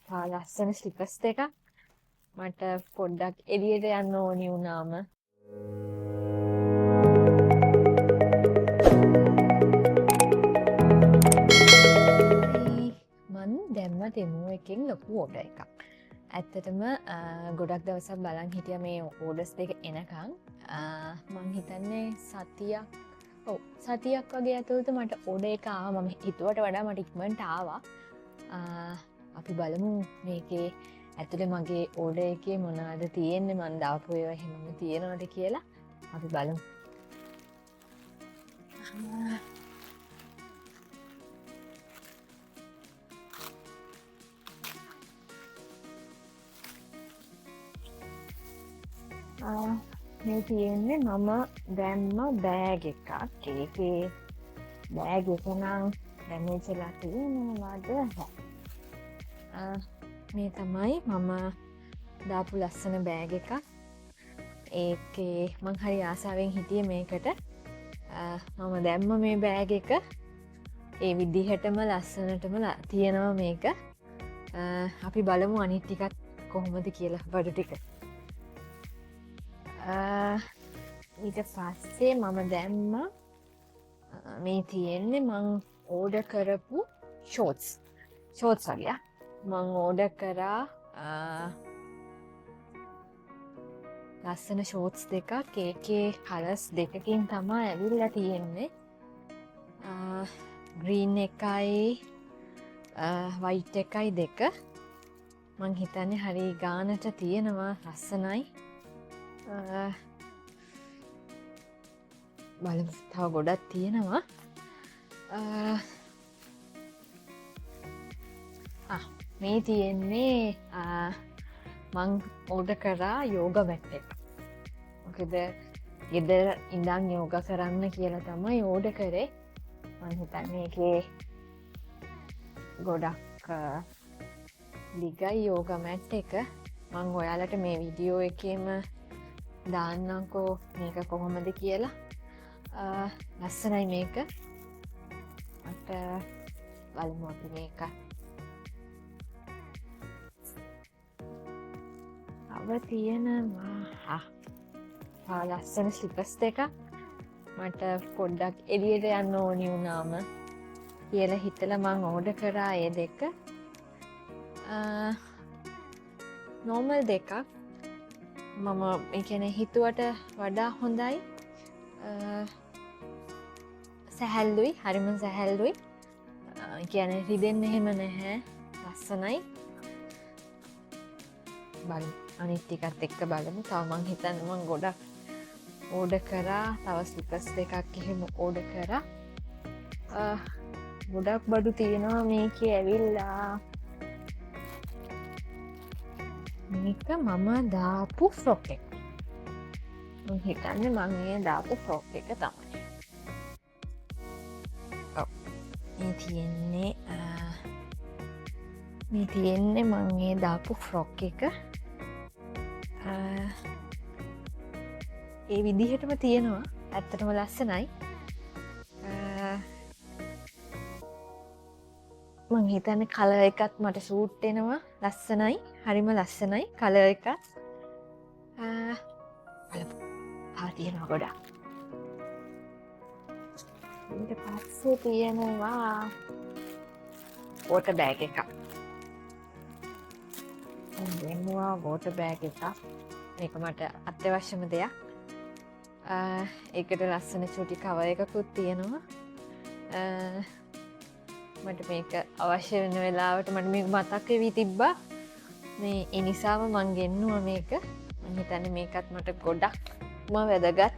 ලස්සන ස්ලිපර්ස් දෙකක් මට පොඩ්ඩක් එළියට යන්න ඕනි වුණාම මන් දැම්ම තෙමු එකෙන් ලොකු ඕඩර් එකක්. ඇත්තටම ගොඩක් දවසක් බලන් හිටිය මේ ඕඩර්ස් දෙක එනකං මං හිතන්නේ සතියක් වගේ ඇතුළත මට ඕඩර් එක ආවා. මම හිතුවට වඩා මට ඉක්මනට ආවා. අපි බලමු මේකේ ඇතුලේ මගේ ඕඩර් එකේ මොනවද තියෙන්නේ, මන් දාපු ඒවා එහෙමම තියෙනවද කියලා අපි බලමු. මේ තියෙන්නේ මම දැම්ම බෑග් එකක්. ඒකේ බෑග් එක නම් ඩැමේජ් වෙලා තියෙනවද? මේ තමයි මම දාපු ලස්සන බෑග් එකක්. ඒකේ මං හරි ආසාවෙන් හිටියේ මේකට. මම දැම්ම මේ බෑග් එක ඒ විදිහටම ලස්සනටම තියෙනවා මේක. අපි බලමු අනිත් ටිකත් කොහොමද කියලා බඩු ටික. ඊට පස්සේ මම දැම්ම මේ තියෙන්නේ මං ඕඩර් කරපු ෂෝට්ස් වගේ. මං ඕඩර් කරා ලස්සන ෂෝට්ස් දෙකක්. ඒකේ කලර්ස් දෙකකින් තමයි ඇවිල්ලා තියෙන්නේ. ග්‍රීන් එකයි වයිට් එකයි දෙක. මං හිතන්නේ හරි ගානට තියෙනවා, ලස්සනයි. බලමු, තව ගොඩක් තියෙනවා. මේ තියෙන්නේ මං ඕඩර් කරා යෝගා මැට් එක. මොකද ගෙදර ඉඳන් යෝගා කරන්න කියලා තමයි ඕඩර් කරේ. මං හිතන්නේ ඒකේ ගොඩක් දිගයි යෝගා මැට් එක. මං ඔයාලට මේ වීඩියෝ එකේම දාන්නම්කෝ මේක කොහොමද කියලා. ලස්සනයි මේක. මට බලමු අපි මේක. තව තියෙනවා ලස්සන ස්ලිපර්ස් දෙකක්. මට පොඩ්ඩක් එළියට යන්න ඕනි වුණාම කියලා හිතලා මං ඕඩර් කරා ඒ දෙක. නෝමල් දෙකක්. මම ඒ කියන්නේ හිතුවට වඩා හොඳයි. සැහැල්ලුයි, හරිම සැහැල්ලුයි. කියන්නේ රිදෙන්නේ එහෙම නැහැ. ලස්සනයි. බලමු අනිත් ටිකත් එක්ක බලමු. තව මං හිතන්නේ මං ගොඩක් ඕඩර් කරා. තව ස්ලිපර්ස් දෙකක් එහෙම ඕඩර් කරා. ගොඩක් බඩු තියෙනවා මේකේ ඇවිල්ලා. මේක මම දාපු ෆ්‍රොක් එක. මං හිතන්නේ මං මේ දාපු ෆ්‍රොක් එක තමයි. මේ තියෙන්නේ මං මේ දාපු ෆ්‍රොක් එක. ඒ විදිහටම තියෙනවා. ඇත්තටම ලස්සනයි. මං හිතන්නේ කලර් එකත් මට සූට් වෙනවා. ලස්සනයි. හරිම ලස්සනයි කලර් එක. බලමු. තව තියෙනවා ගොඩක්. ඊට පස්සේ තියෙනවා වෝටර් බෑග් එකක්. දෙන්නවා වෝටර් බෑග් එකක්. මේක මට අත්‍යවශ්‍යම දෙයක්. ඒකට ලස්සන චුටි කවර් එකකුත් තියෙනවා. මට මේක අවශ්‍ය වෙන වෙලාවට මට මේක මතක් වෙවි තිබ්බා. මේ ඒ නිසාම මං ගෙන්නුවා මේක. මං හිතන්නේ මේකත් මට ගොඩක්ම වැදගත්.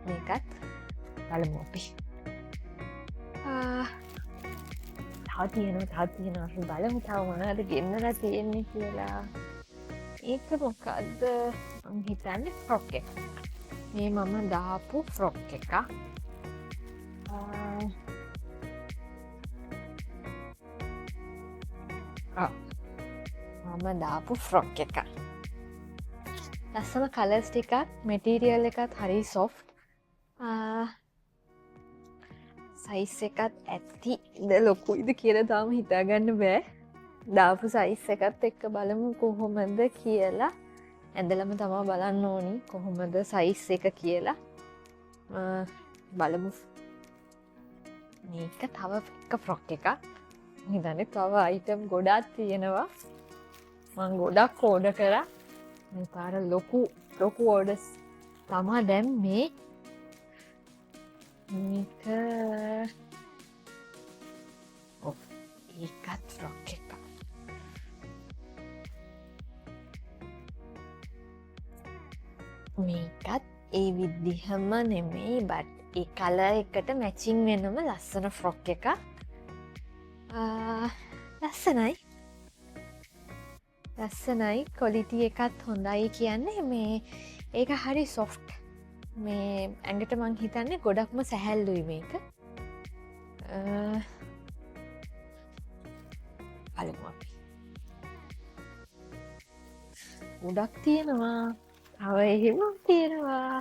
මේකත් බලමු අපි. තව තියෙනවා. අපි බලමු තව මොනවද ගෙන්නලා තියෙන්නේ කියලා. ඒක මොකද්ද? මං හිතන්නේ ෆ්‍රොක් එක. මේ මම දාපු ෆ්‍රොක් එක. මම දාපු ෆ්‍රොක් එක. ලස්සන කලර්ස් ටිකක්. මෙටීරියල් එකත් හරි සොෆ්ට්. සයිස් එකත් ඇත්ති ද ලොකුයිද කියලා තාම හිතාගන්න බෑ. දාපු සයිස් එකත් එක්ක බලමු කොහොමද කියලා. ඇඳලම තමා බලන්න ඕනි කොහොමද සයිස් එක කියලා. බලමු. මේක තව එක ෆ්‍රොක් එකක්. හිතන්නේ තව අයිටම් ගොඩක් තියෙනවා. මං ගොඩක් ඕඩර් කරා. මේ පාර ලොකු ඕඩර්ස් තමා දැම්මේ. මේක ඒකත් ෆ්‍රොක් එකක්. මේකත් ඒ විදිහම නෙමෙයි බට් ඒ කලර් එකට මැචිං වෙනම ලස්සන ෆ්‍රොක් එකක්. ලස්සනයි ක්වොලිටි එකත් හොඳයි කියන්නේ මේ ඒක හරි සොෆ්ට්. මේ ඇඟට මං හිතන්නේ ගොඩක්ම සැහැල්ලුයි මේක. බලමු අපි. ගොඩක් තියෙනවා. තව එහෙම තියෙනවා.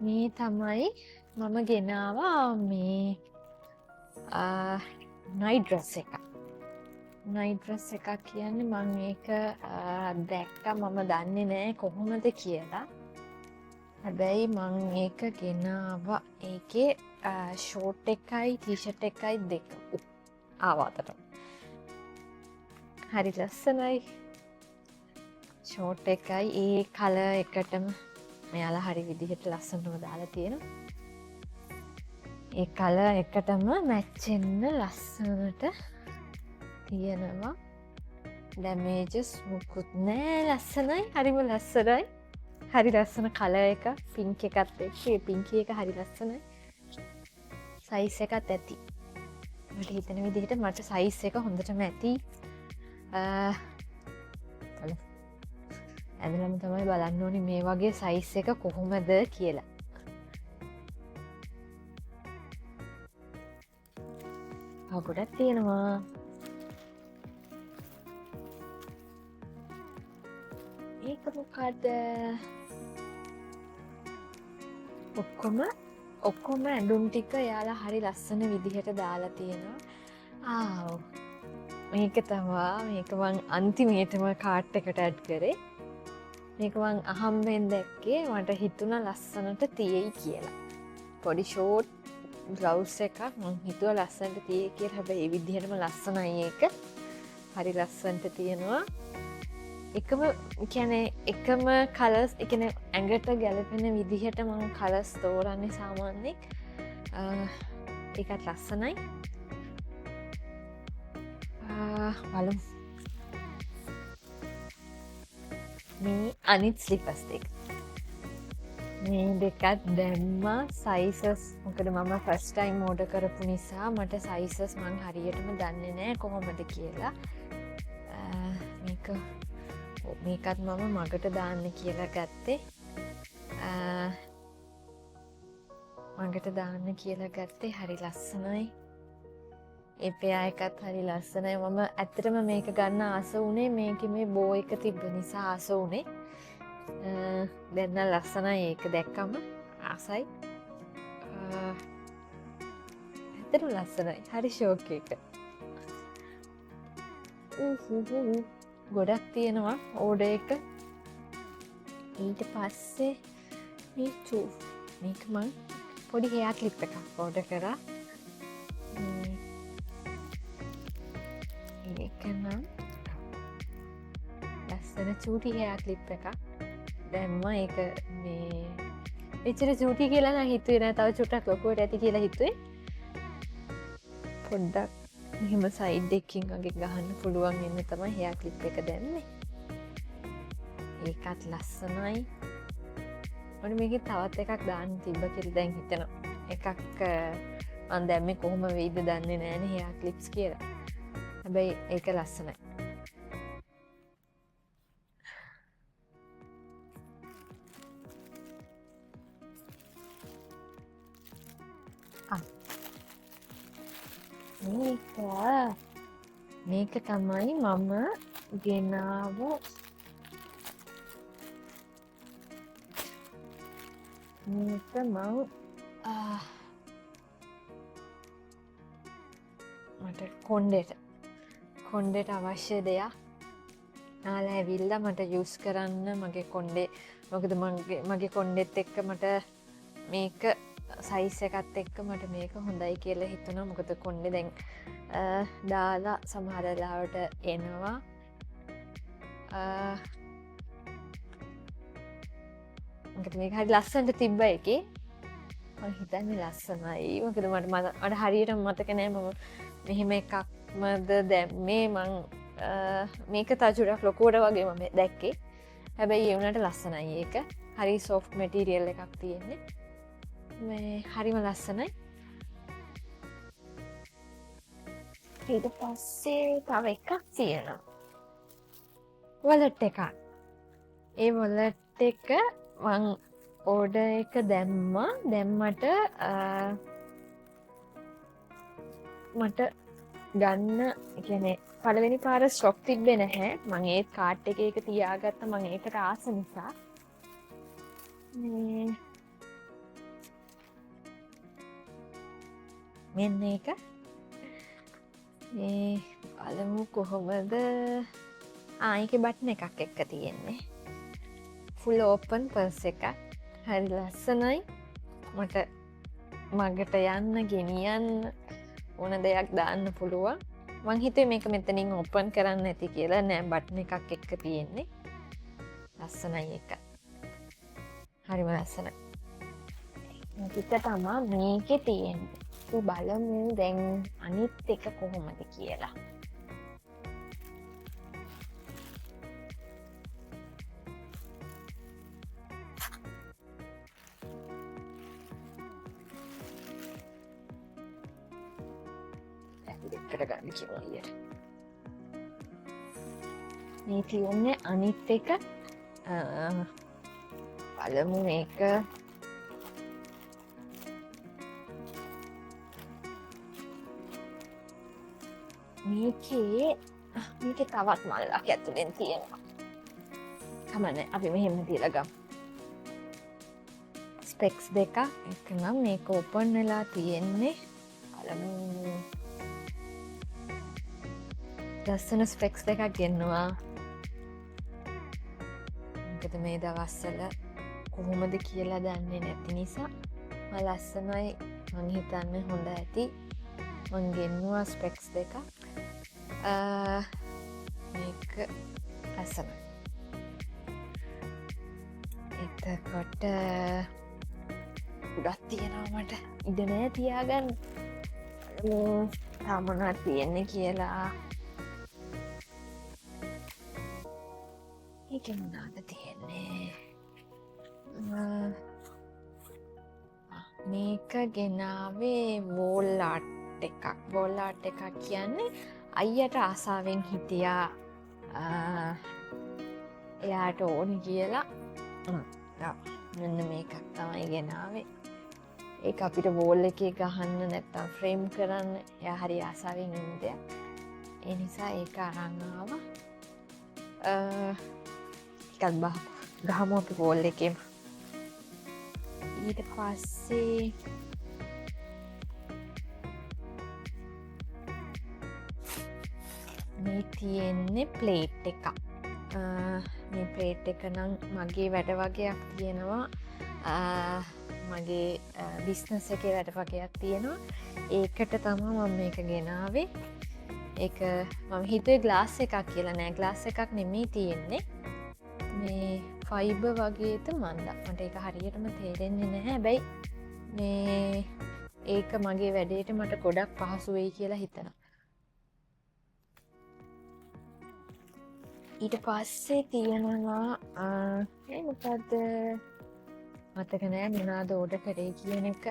මේ තමයි මම ගෙනාවා මේ නයිට් ඩ්‍රෙස් එකක්. නයිට් ඩ්‍රෙස් එකක් කියන්නේ මම මේක දැක්කා මම දන්නේ නෑ කොහොමද කියලා. හැබැයි මං ඒක ගෙනාවා. ඒකේ ෂෝට් එකයි ටී-ෂර්ට් එකයි දෙක ආවාතට. හරි ලස්සනයි. ෂෝට් එකයි ඒ කලර් එකටම මෙයාලා හරි විදිහට ලස්සනව දාලා තියෙනවා. ඒ කලර් එකටම මැච් වෙන්න ලස්සනට තියෙනවා. ඩැමේජස් මුකුත් නෑ. ලස්සනයි. හරිම ලස්සනයි. හරි ලස්සන කලර් එක. පින්ක් එකත් එක්ක ඒ පින්කි එක හරි ලස්සනයි. සයිස් එකත් ඇති. මට හිතෙන විදිහට මට සයිස් එක හොඳටම ඇති. ඇඳලම තමයි බලන්න ඕනි මේ වගේ සයිස් එක කොහොමද කියලා. ගොඩක් තියෙනවා. ඒක මොකද? ඔක්කොම ඇඳුම් ටික යාලා හරි ලස්සන විදිහට දාලා තියෙනවා. මේක තමා මේක මං අන්තිමේටම කාට් එකට ඇඩ් කරේ. මේක මං අහම්බෙන් දැක්කේ මට හිතුණා ලස්සනට තියෙයි කියලා. පොඩි ෂෝට් බ්ලවුස් එකක් මං හිතුවා ලස්සනට තියෙයි කියලා. හැබැයි ඒ විදිහටම ලස්සනයි ඒක. හරි ලස්සනට තියෙනවා. එකම කලර්ස් එකන ඇඟට ගැලපෙන විදිහට මම කලර්ස් තෝරන්නේ සාමාන්‍යයෙන්. ඒකත් ලස්සනයි. බලමු. මේ අනිත් ස්ලිපර්ස් දෙක. මේ දෙකත් දැම්මා. සයිසස් මොකද මම ෆස්ට් ටයිම් ඕඩර් කරපු නිසා මට සයිසස් මං හරියටම දන්නේ නෑ කොහොමද කියලා. මේකත් මම මගට දාන්න කියලා ගත්තේ. හරි ලස්සනයි. ඒ පෙයා එකත් හරි ලස්සනයි. මම ඇත්තටම මේක ගන්න ආස වුණේ මේකේ මේ බෝ එක තිබ්බ නිසා ආස වුණේ. දැන් නම් ලස්සනයි ඒක දැක්කම ආසයි. ඇත්තටම ලස්සනයි. හරි ෂෝක් එක. ගොඩක් තියෙනවා ඕඩර් එක. ඊට පස්සේ මේක මං පොඩි හෙයා ක්ලිප් එකක් ඕඩර් කරා. ඒක නම් ලස්සන චූටි හෙයා ක්ලිප් එකක්. දැම්ම ඒක මේ එච්චර චූටි කියලා නම් හිතුවේ නෑ. තව චුට්ටක් ලොකුවට ඇති කියලා හිතුවේ. පොඩ්ඩක් මෙහෙම සයිඩ් එකකින් වගේ ගහන්න පුළුවන් වෙන්න තමයි හෙයා ක්ලිප් එක දැම්මේ. ඒකත් ලස්සනයි. මට මේකේ තවත් එකක් දාන්න තිබ්බ කියලා දැන් හිතෙනවා. එකක් මම දැම්මේ කොහොම වෙයිද දන්නේ නෑනේ හෙයා ක්ලිප්ස් කියලා. හැබැයි ඒක ලස්සනයි. මේක තමයි මම ගෙනාව මේක මට කොණ්ඩෙට කොණ්ඩෙට අවශ්‍ය දෙයක් නාලා ඇවිල්ලා මට යූස් කරන්න මගේ කොණ්ඩේ මොකද මගේ කොණ්ඩෙත් එක්ක මට මේක සයිස් එකත් එක්ක මට මේක හොඳයි කියලා හිතුණා මොකද කොණ්ඩේ දැන් දාලා සමහර වෙලාවට එනවා මොකද මේක හරි ලස්සනට තිබ්බ එකේ මම හිතන්නේ ලස්සනයි මොකද මට හරියට මතක නෑ මම මෙහෙම එකක්මද දැම්මේ මං මේක තජුරක් ලොකුවට වගේ මම දැක්කේ හැබැයි ඒ වුණාට ලස්සනයි ඒක හරි සොෆ්ට් මැටීරියල් එකක් තියෙන්නේ මේ හරිම ලස්සනයි ඊට පස්සේ තව එකක් තියෙනවා වලට් එකක් ඒ වලට් එක මං ඕඩර් එක දැම්මට මට ගන්න කියන්නේ පළවෙනි පාර ස්ටොක් තිබ්බේ නැහැ මං ඒ කාට් එකේ ඒක තියාගත්ත මං ඒකට ආස නිසා මෙන්න ඒක මේ බලමු කොහොමද ආයික බට්න එකක් එක්ක තියෙන්නේ ෆුල් ඕපන් පර්ස් එකක් හරි ලස්සනයි මට මගට යන්න ගෙනියන්න ඕන දෙයක් දාන්න පුළුවන් මං හිතුවේ මේක මෙතනින් ඕපන් කරන්න ඇති කියලා නෑ බට්න එකක් එක්ක තියෙන්නේ ලස්සනයි එක හරිම ලස්සනයි පිට තමා මේකේ තියෙන්නේ බලමු දැන් අනිත් එක කොහොමද කියලා ගන්න කිව්වා මේ තියෙන්නේ අනිත් එක බලමු මේක මේකේ තවත් මල්ලක් ඇතුලෙන් තියෙනවා කමන්නේ අපි මෙහෙම තියලා ගමු ස්පෙක්ස් දෙක එකනම් මේක ඕපන් වෙලා තියෙන්නේ බලමු ලස්සන ස්පෙක්ස් දෙකක් ගෙන්නවා මොකද මේ දවස්වල කොහොමද කියලා දන්නේ නැති නිසා ලස්සනයි මං හිතන්නේ හොඳ ඇති මං ගෙන්නවා ස්පෙක්ස් දෙකක් මේක ලස්සනයි එතකොට ගොඩක් තියෙනවා මට ඉඩ නෑ තියාගන්න තමනක් තියෙන්නේ කියලා ඒක මොනවද තියෙන්නේ මේක ගෙනාවේ වෝල් ආට් එකක් කියන්නේ අයියට ආසාවෙන් හිටියා එයාට ඕනි කියලා මෙන්න මේකක් තමයි ගෙනාවේ ඒක අපිට වෝල් එකේ ගහන්න නැත්තම් ෆ්‍රේම් කරන්න එයා හරි ආසාවෙන් ඉන්න දෙයක් ඒ නිසා ඒක අරන් ආවා ගහමු අපි වෝල් එකේම ඊට පස්සේ මේ තියෙන්නේ ප්ලේට් එකක් මේ ප්ලේට් එක නම් මගේ වැඩ වගේක් තියෙනවා මගේ බිස්නස් එකේ වැඩ වගේක් තියෙනවා ඒකට තමයි මම මේක ගෙනාවේ ඒක මම හිතුවේ ග්ලාස් එකක් කියලා නෑ ග්ලාස් එකක් නෙමෙයි තියෙන්නේ මේ ෆයිබර් වගේද මන්දා මට ඒක හරියටම තේරෙන්නේ නැහැ හැබැයි මේ ඒක මගේ වැඩේට මට ගොඩක් පහසු වෙයි කියලා හිතනවා ඊට පස්සේ තියෙනවා මොකද්ද මතක නෑ මොනවද ඕඩර් කරේ කියන එක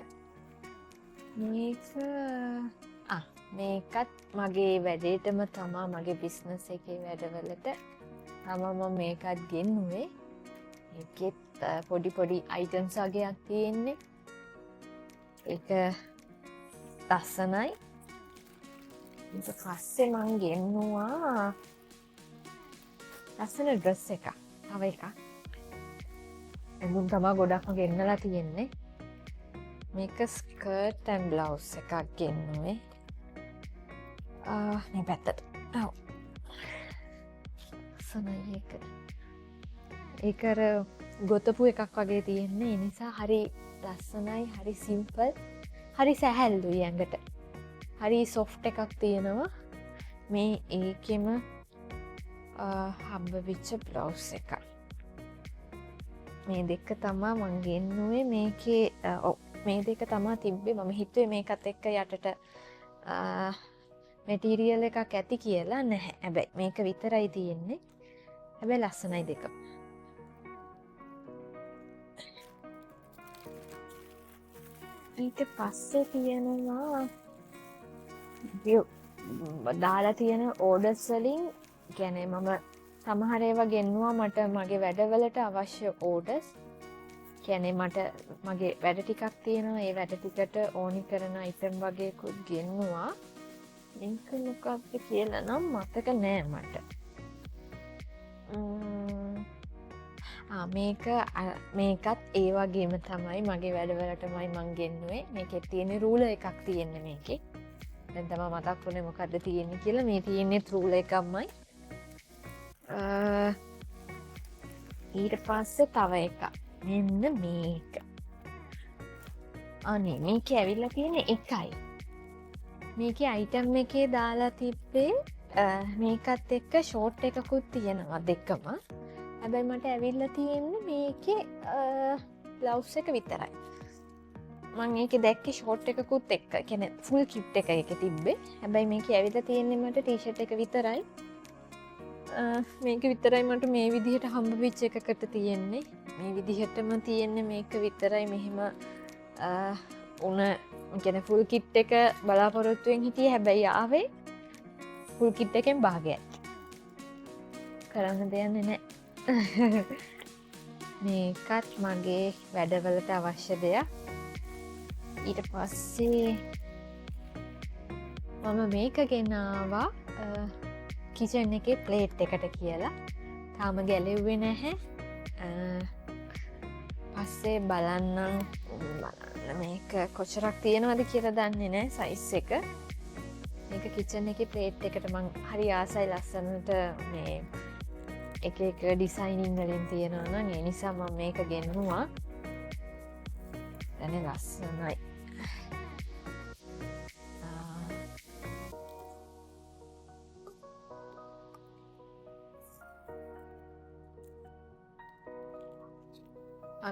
මේකත් මගේ වැඩේටම තමා මගේ බිස්නස් එකේ වැඩවලට තමා මම මේකත් ගෙන්නුවේ ඒකෙත් පොඩි අයිටම්ස් වගේක් තියෙන්නේ ඒක ලස්සනයි ඊට පස්සේ මං ගෙන්නුවා ලස්සන ඩ්‍රෙස් එකක් තව එකක් ඇඳුම් තමා ගොඩක්ම ගෙන්නලා තියෙන්නේ මේක ස්කර්ට් ඇන්ඩ් බ්ලවුස් එකක් ගෙන්නුවේ මේ පැත්තට ලස්සනයි ඒක. ඒක අර ගොතපු එකක් වගේ තියෙන්නේ. ඒ නිසා හරි ලස්සනයි, හරි සිම්පල්, හරි සැහැල්ලුයි ඇඟට. හරි සොෆ්ට් එකක් තියෙනවා. මේ ඒකෙම හම්බ වෙච්ච බ්ලවුස් එක. මේ දෙක තමා මං ගෙන්නුවේ මේකේ. මේ දෙක තමා තිබ්බේ. මම හිතුවේ මේකත් එක්ක යටට මැටීරියල් එකක් ඇති කියලා. නැහැ. හැබැයි මේක විතරයි තියෙන්නේ. හැබැයි ලස්සනයි දෙක. ඊට පස්සේ තියෙනවා දාලා තියෙන ඕඩර්ස් වලින් කියන්නේ මම සමහර ඒවා ගෙන්නුවා මට මගේ වැඩවලට අවශ්‍ය ඕඩර්ස්. කියන්නේ මට මගේ වැඩ ටිකක් තියෙනවා. ඒ වැඩ ටිකට ඕනි කරන අයිටම් වගේකුත් ගෙන්නුවා. මේක මොකක්ද කියලා නම් මතක නෑ මට. මේකත් ඒ වගේම තමයි මගේ වැඩවලටමයි මං ගෙන්නුවේ. මේකේ තියෙන රූලර් එකක් තියෙන්නේ මේකේ. දැන් තමයි මතක් වුණේ මොකද්ද තියෙන්නේ කියලා. මේ තියෙන්නේ රූලර් එකක්මයි. ඊට පස්සේ තව එකක්. මෙන්න මේක. අනේ මේකේ ඇවිල්ලා තියෙන්නේ එකයි. මේකේ අයිටම් එකේ දාලා තිබ්බේ මේකත් එක්ක ෂෝට් එකකුත් තියෙනවා දෙකම. හැබැයි මට ඇවිල්ලා තියෙන්නේ මේකේ බ්ලවුස් එක විතරයි. මං ඒකේ දැක්කේ ෂෝට් එකකුත් එක්ක. කියන්නේ ෆුල් කිට් එක ඒකේ තිබ්බේ. හැබැයි මේකේ ඇවිල්ලා තියෙන්නේ මට ටී-ෂර්ට් එක විතරයි. මේක විතරයි මට මේ විදිහට හම්බ වෙච්ච එකකට තියෙන්නේ. මේ විදිහටම තියෙන්නේ මේක විතරයි. මෙහෙම කියන්නේ ෆුල් කිට් එක බලාපොරොත්තුවෙන් හිටියේ. හැබැයි ආවේ ෆුල් කිට් එකෙන් භාගයක්. කරන්න දෙයක් නෑ. මේකත් මගේ වැඩවලට අවශ්‍ය දෙයක්. ඊට පස්සේ මම මේක ගෙනාවා කිචන් එකේ ප්ලේට් එකට කියලා. තාම ගැලෙව්වේ නැහැ. පස්සේ බලන්න මේක කොච්චරක් තියෙනවද කියලා දන්නේ නැහැ සයිස් එක. මේක කිචන් එකේ ප්ලේට් එකට මං හරි ආසයි ලස්සනට මේ එක එක ඩිසයිනින් වලින් තියෙනවා නම් ඒ නිසා මම මේක ගෙන්නුවා. දැන් ලස්සනයි.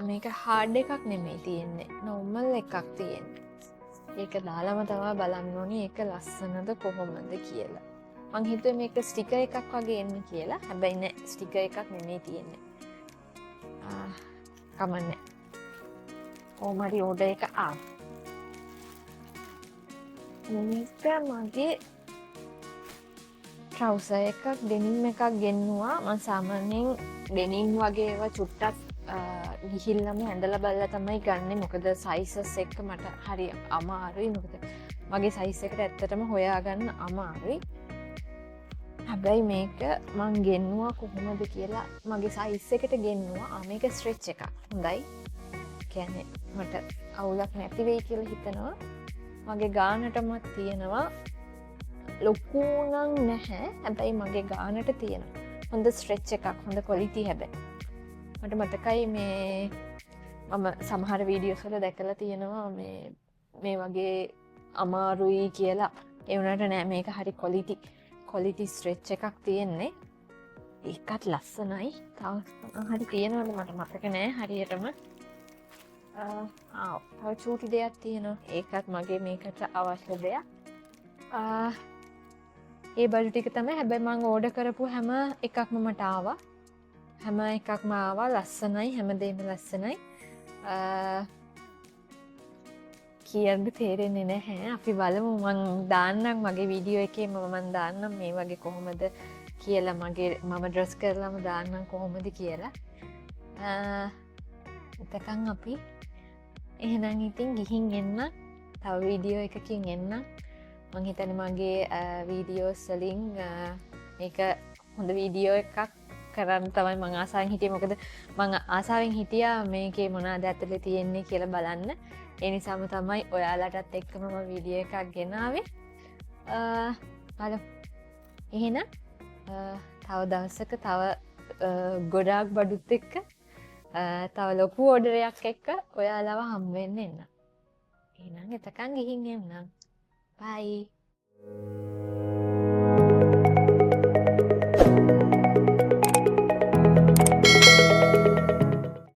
මේක හාඩ් එකක් නෙමෙයි තියෙන්නේ. නෝමල් එකක් තියෙන්නේ. ඒක දාලාම තමයි බලන්න ඕනේ ඒක ලස්සනද කොහොමද කියලා. මං හිතුවේ මේක ස්ටිකර් එකක් වගේ එන්නේ කියලා. හැබැයි නෑ ස්ටිකර් එකක් නෙමෙයි තියෙන්නේ. කමන්නේ. ඕමරි ඕඩර් එක මේක මගේ ට්‍රවුසර් එකක් ඩෙනිම් එකක් ගෙන්නුවා. මම සාමාන්‍යයෙන් ඩෙනිම් වගේ ඒවා චුට්ටක් ගිහිල්ලම ඇඳලා බලලා තමයි ගන්නෙ. මොකද සයිසස් එක්ක මට හරි අමාරුයි. මොකද මගේ සයිස් එකට ඇත්තටම හොයාගන්න අමාරුයි. හැබැයි මේක මං ගෙන්නුවා කොහොමද කියලා මගේ සයිස් එකට ගෙන්නුවා. මේක ස්ට්‍රෙච් එකක්. හොඳයි. කියන්නේ මට අවුලක් නැති වෙයි කියලා හිතනවා. මගේ ගානටමත් තියෙනවා. ලොකු නම් නැහැ. හැබැයි මගේ ගානට තියෙනවා. හොඳ ස්ට්‍රෙච් එකක්. හොඳ ක්වොලිටි හැබැයි. මට මතකයි මේ මම සමහර වීඩියෝස් වල දැකලා තියෙනවා මේ වගේ අමාරුයි කියලා. ඒ වුණාට නෑ මේක හරි ක්වොලිටි ස්ට්‍රෙච් එකක් තියෙන්නේ. ඒකත් ලස්සනයි. තව හරි තියෙනවද මට මතක නෑ හරියටම. තව චූටි දෙයක් තියෙනවා. ඒකත් මගේ මේකට අවශ්‍ය දෙයක්. ඒ බඩු ටික තමයි. හැබැයි මම ඕඩර් කරපු හැම එකක්ම මට ආවා. හැම එකක්ම ආවා. ලස්සනයි. හැමදේම ලස්සනයි. කියන්න තේරෙන්නේ නැහැ. අපි බලමු. මං දාන්නම් මගේ වීඩියෝ එකේ මම දාන්නම් මේ වගේ කොහොමද කියලා. මම ඩ්‍රෙස් කරලාම දාන්නම් කොහොමද කියලා. එතකන් අපි එහෙනම් ඉතින් ගිහින් එන්න. තව වීඩියෝ එකකින් එන්න. මං හිතන්නේ මගේ වීඩියෝස් වලින් මේක හොඳ වීඩියෝ එකක් කරන්න තමයි මං ආසාවෙන් හිටියේ. මොකද මං ආසාවෙන් හිටියා මේකේ මොනවද ඇතුලේ තියෙන්නේ කියලා බලන්න. ඒ නිසාම තමයි ඔයාලටත් එක්කම මම වීඩියෝ එකක් ගෙනාවේ. බලමු. එහෙනම් තව දවසක තව ගොඩාක් බඩුත් එක්ක තව ලොකු ඕඩරයක් එක්ක ඔයාලව හම්බවෙන්න එන්න. එහෙනම් එතකන් ගිහින් එන්නම්. බයි.